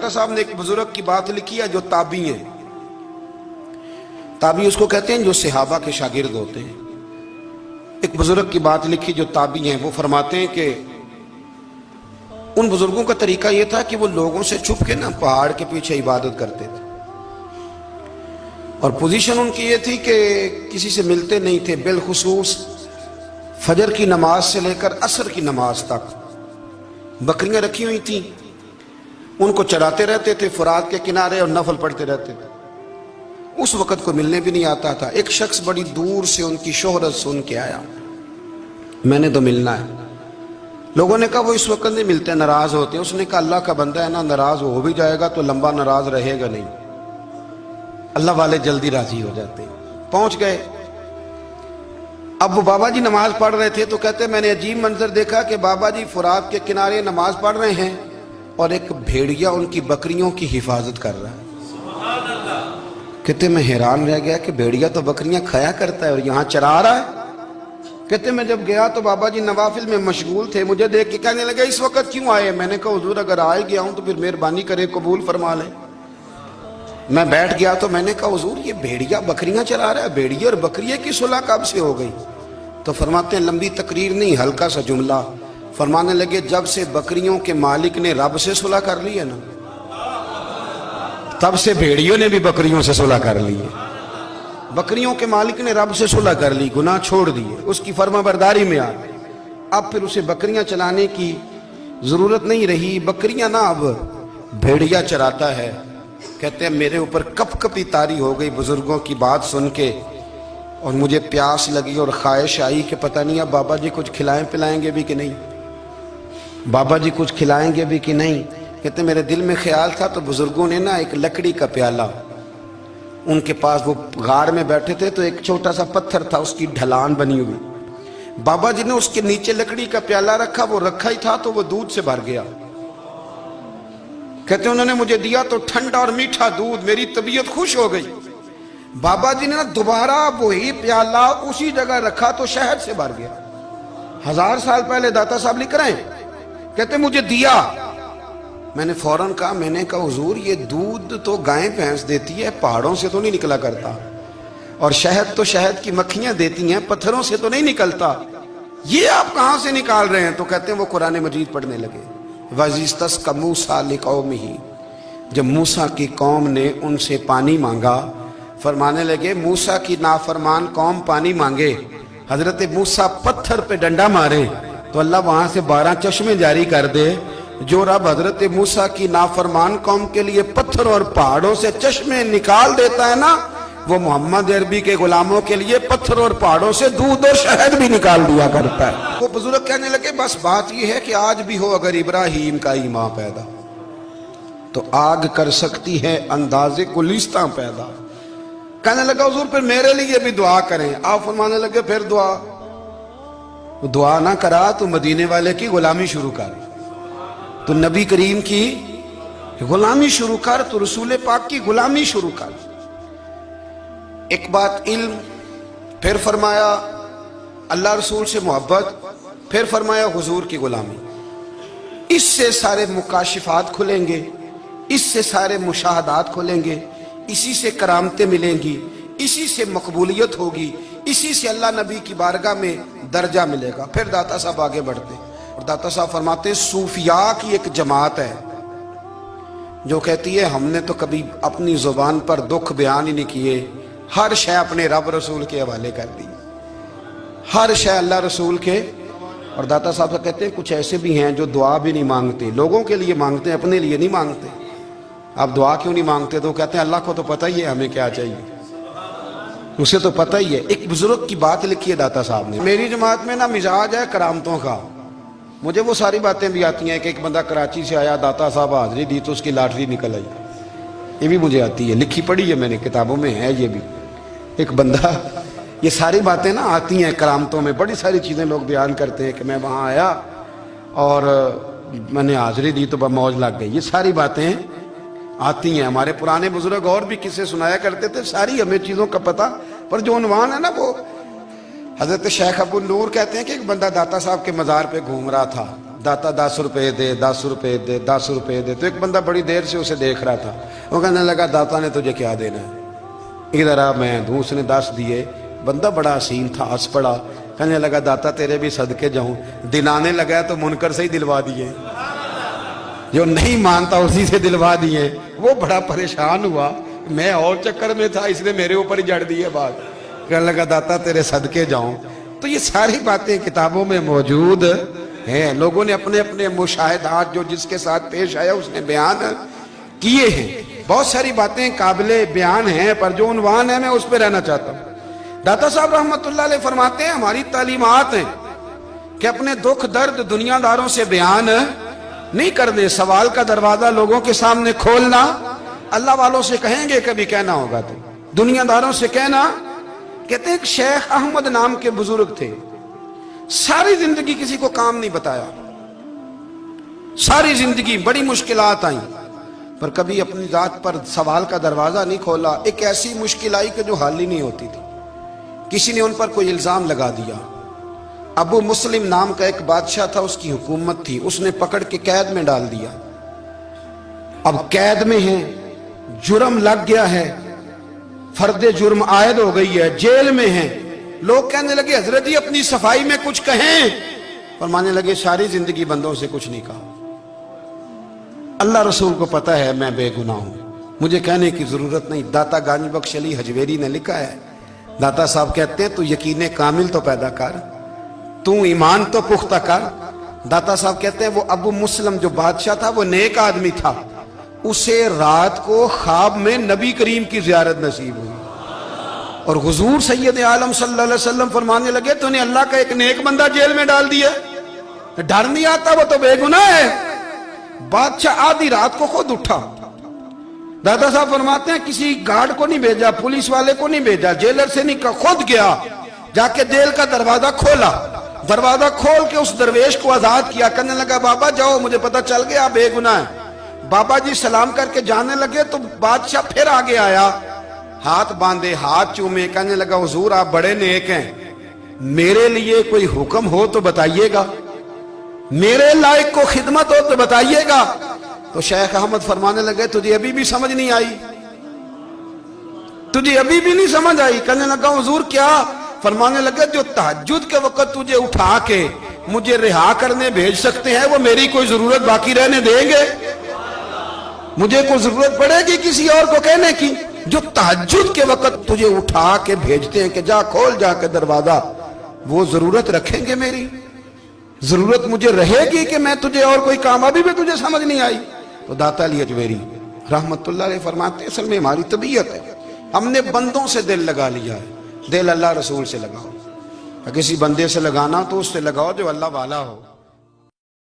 दाता साहब ने एक बुजुर्ग की बात लिखी है जो ताबी हैं, ताबी उसको कहते हैं जो सहाबा के शागिर्द होते हैं। एक बुजुर्ग की बात लिखी जो ताबी हैं, वो फरमाते हैं कि उन बुजुर्गों का तरीका यह था कि वो लोगों से छुप के ना पहाड़ के पीछे इबादत करते थे, और पोजीशन उनकी ये थी कि किसी से मिलते नहीं थे, बिलखुसूस फजर की नमाज से लेकर असर की नमाज तक बकरियां रखी हुई थी, उनको चराते रहते थे फुरात के किनारे और नफल पढ़ते रहते थे। उस वक्त को मिलने भी नहीं आता था। एक शख्स बड़ी दूर से उनकी शोहरत सुन के आया, मैंने तो मिलना है। लोगों ने कहा वो इस वक्त नहीं मिलते, नाराज होते हैं। उसने कहा अल्लाह का बंदा है ना, नाराज हो भी जाएगा तो लंबा नाराज रहेगा नहीं, अल्लाह वाले जल्दी राजी हो जाते हैं। पहुंच गए। अब वो बाबा जी नमाज पढ़ रहे थे तो कहते मैंने अजीब मंजर देखा कि बाबा जी फुरात के किनारे नमाज पढ़ रहे हैं और एक भेड़िया उनकी बकरियों की हिफाजत कर रहा है। कहते मैं हैरान रह गया कि भेड़िया तो बकरियां खाया करता है और यहाँ चरा रहा है। कहते मैं जब गया तो बाबा जी नवाफिल में मशगूल थे, मुझे देख के कहने लगे इस वक्त क्यों आए। मैंने कहा हुजूर अगर आ ही गया हूं तो फिर मेहरबानी करे कबूल फरमा ले। मैं बैठ गया तो मैंने कहा हुजूर ये भेड़िया बकरियां चला रहा है, भेड़िया और बकरिया की सुलह कब से हो गई। तो फरमाते हैं लंबी तकरीर नहीं, हल्का सा जुमला। फरमाने लगे जब से बकरियों के मालिक ने रब से सुलह कर ली है ना, तब से भेड़ियों ने भी बकरियों से सुलह कर ली है। बकरियों के मालिक ने रब से सुलह कर ली, गुनाह छोड़ दिए, उसकी फर्माबरदारी में आ गए। अब फिर उसे बकरियां चलाने की जरूरत नहीं रही। बकरियां ना अब भेड़िया चराता है। कहते हैं मेरे ऊपर कपकपी तारी हो गई बुजुर्गों की बात सुन के, और मुझे प्यास लगी और ख्वाहिश आई कि पता नहीं अब बाबा जी कुछ खिलाएं पिलाएंगे भी कि नहीं, बाबा जी कुछ खिलाएंगे भी कि नहीं। कहते मेरे दिल में ख्याल था तो बुजुर्गों ने ना एक लकड़ी का प्याला, उनके पास वो गाड़ में बैठे थे तो एक छोटा सा पत्थर था, उसकी ढलान बनी हुई, बाबा जी ने उसके नीचे लकड़ी का प्याला रखा। वो रखा ही था तो वो दूध से भर गया। कहते उन्होंने मुझे दिया तो ठंडा और मीठा दूध, मेरी तबीयत खुश हो गई। बाबा जी ने ना दोबारा वही प्याला उसी जगह रखा तो शहद से भर गया। 1000 साल पहले दाता साहब लिख रहे हैं। कहते मुझे दिया, मैंने फौरन कहा, मैंने कहा हुजूर ये दूध तो गाय भैंस देती है, पहाड़ों से तो नहीं निकला करता, और शहद तो शहद की मक्खियां देती हैं, पत्थरों से तो नहीं निकलता, ये आप कहां से निकाल रहे हैं। तो कहते हैं वो कुरान मजीद पढ़ने लगे। वज़िस्तस्क़ा मूसा लिक़ौमिही, जब मूसा की कौम ने उनसे पानी मांगा, फरमाने लगे मूसा की नाफरमान कौम पानी मांगे, हजरत मूसा पत्थर पे डंडा मारे तो अल्लाह वहां से 12 चश्मे जारी कर दे। जो रब हजरत मूसा की नाफरमान कौम के लिए पत्थर और पहाड़ों से चश्मे निकाल देता है ना, वो मोहम्मद अरबी के गुलामों के लिए पत्थर और पहाड़ों से दूध और शहद भी निकाल दिया करता है। वो बुजुर्ग कहने लगे बस बात यह है कि आज भी हो अगर इब्राहिम का ईमान पैदा तो आग कर सकती है अंदाजे गुलिस्तां पैदा। कहने लगा हुजूर फिर मेरे लिए भी दुआ करें। आप फरमाने लगे फिर दुआ ना करा तो मदीने वाले की गुलामी शुरू कर, तो नबी करीम की गुलामी शुरू कर, तो रसूल पाक की गुलामी शुरू कर। एक बात इल्म, फिर फरमाया अल्लाह रसूल से मोहब्बत, फिर फरमाया हुजूर की गुलामी। इससे सारे मुकाशिफात खुलेंगे, इससे सारे मुशाहदात खुलेंगे, इसी से करामतें मिलेंगी, इसी से मकबूलियत होगी, इसी से अल्लाह नबी की बारगाह में दर्जा मिलेगा। फिर दाता साहब आगे बढ़ते और दाता साहब फरमाते हैं सूफिया की एक जमात है जो कहती है हमने तो कभी अपनी जुबान पर दुख बयान ही नहीं किए, हर शय अपने रब रसूल के हवाले कर दी, हर शय अल्लाह रसूल के। और दाता साहब कहते हैं कुछ ऐसे भी हैं जो दुआ भी नहीं मांगते, लोगों के लिए मांगते हैं, अपने लिए नहीं मांगते। आप दुआ क्यों नहीं मांगते? तो कहते हैं अल्लाह को तो पता ही है हमें क्या चाहिए, उसे तो पता ही है। एक बुजुर्ग की बात लिखी है दाता साहब ने, मेरी जमात में ना मिजाज है करामतों का, मुझे वो सारी बातें भी आती हैं कि एक बंदा कराची से आया, दाता साहब हाजिरी दी तो उसकी लॉटरी निकल आई, ये भी मुझे आती है, लिखी पढ़ी है मैंने, किताबों में है ये भी। एक बंदा, ये सारी बातें ना आती हैं करामतों में, बड़ी सारी चीज़ें लोग बयान करते हैं कि मैं वहाँ आया और मैंने हाजिरी दी तो मौज लग गई, ये सारी बातें आती हैं। हमारे पुराने बुजुर्ग और भी किस्से सुनाया करते थे, सारी हमें चीज़ों का पता, पर जो उन्वान है ना वो हजरत शेख अबू नूर कहते हैं कि एक बंदा दाता साहब के मज़ार पे घूम रहा था, दाता 10 रुपए दे, 10 रुपए दे, 10 रुपए दे। तो एक बंदा बड़ी देर से उसे देख रहा था, वो कहने लगा दाता ने तुझे क्या देना है, इधर आ मैं दूँ। उसने 10 दिए। बंदा बड़ा हसीन था, हंस पड़ा, कहने लगा दाता तेरे भी सदके जाऊं। दिलाने लगा तो मुनकर से ही दिलवा दिए, जो नहीं मानता उसी से दिलवा दिए। वो बड़ा परेशान हुआ, मैं और चक्कर में था, इसने मेरे ऊपर ही जड़ दी है बात। कहने लगा दाता तेरे सदके जाऊं। तो ये सारी बातें किताबों में मौजूद हैं, लोगों ने अपने अपने मुशाहिदात जो जिसके साथ पेश आया उसने बयान किए हैं। बहुत सारी बातें काबिले बयान हैं, पर जो उन्वान है मैं उस पर रहना चाहता हूँ। दाता साहब रहमतुल्लाह अलैह फरमाते हैं, हमारी तालीमात हैं कि अपने दुख दर्द दुनियादारों से बयान नहीं करने, सवाल का दरवाजा लोगों के सामने खोलना। अल्लाह वालों से कहेंगे कभी कहना होगा तो, दुनियादारों से कहना। कहते हैं शेख अहमद नाम के बुजुर्ग थे, सारी जिंदगी किसी को काम नहीं बताया, सारी जिंदगी बड़ी मुश्किलात आई, पर कभी अपनी जात पर सवाल का दरवाजा नहीं खोला। एक ऐसी मुश्किल आई कि जो हल ही नहीं होती थी। किसी ने उन पर कोई इल्जाम लगा दिया। अबू मुस्लिम नाम का एक बादशाह था, उसकी हुकूमत थी, उसने पकड़ के कैद में डाल दिया। अब कैद में है, जुर्म लग गया है, फर्दे जुर्म आयद हो गई है, जेल में है। लोग कहने लगे हजरत जी अपनी सफाई में कुछ कहें, फरमाने लगे सारी जिंदगी बंदों से कुछ नहीं कहा, अल्लाह रसूल को पता है मैं बेगुनाह हूं, मुझे कहने की जरूरत नहीं। दाता गानी बख्श अली हजवेरी ने लिखा है, दाता साहब कहते हैं तू यकीन कामिल तो पैदा कर, तू ईमान तो पुख्ता कर। दाता साहब कहते हैं वो अबू मुस्लिम जो बादशाह था वो नेक आदमी था, उसे रात को ख्वाब में नबी करीम की ज़ियारत नसीब हुई और हुजूर सैयद आलम सल्लल्लाहु अलैहि वसल्लम फरमाने लगे तूने अल्लाह का एक नेक बंदा जेल में डाल दिया, डर नहीं आता, वो तो बेगुनाह है। बादशाह आधी रात को खुद उठा। दादा साहब फरमाते हैं किसी गार्ड को नहीं भेजा, पुलिस वाले को नहीं भेजा, जेलर से नहीं, खुद गया, जाके जेल का दरवाजा खोला, दरवाजा खोल के उस दरवेश को आजाद किया। कहने लगा बाबा जाओ, मुझे पता चल गया बेगुनाह है। बाबा जी सलाम करके जाने लगे तो बादशाह फिर आगे आया, हाथ बांधे, हाथ चूमे, कहने लगा हुजूर आप बड़े नेक हैं, मेरे लिए कोई हुक्म हो तो बताइएगा, मेरे लायक को खिदमत हो तो बताइएगा। तो शेख अहमद फरमाने लगे तुझे अभी भी समझ नहीं आई, तुझे अभी भी नहीं समझ आई। कहने लगा हुजूर क्या? फरमाने लगे जो तहज्जुद के वक्त तुझे उठा के मुझे रिहा करने भेज सकते हैं वो मेरी कोई जरूरत बाकी रहने देंगे? मुझे कोई जरूरत पड़ेगी किसी और को कहने की? जो तहज्जुद के वक्त तुझे उठा के भेजते हैं कि जा खोल जाके दरवाजा, वो जरूरत रखेंगे मेरी? जरूरत मुझे रहेगी कि मैं तुझे और कोई काम, अभी भी तुझे समझ नहीं आई? तो दाता अली अजमेरी रहमतुल्लाह अलैह फरमाते असल में हमारी तबीयत है, हमने बंदों से दिल लगा लिया है। दिल अल्लाह रसूल से लगाओ, किसी बंदे से लगाना तो उससे लगाओ जो अल्लाह वाला हो।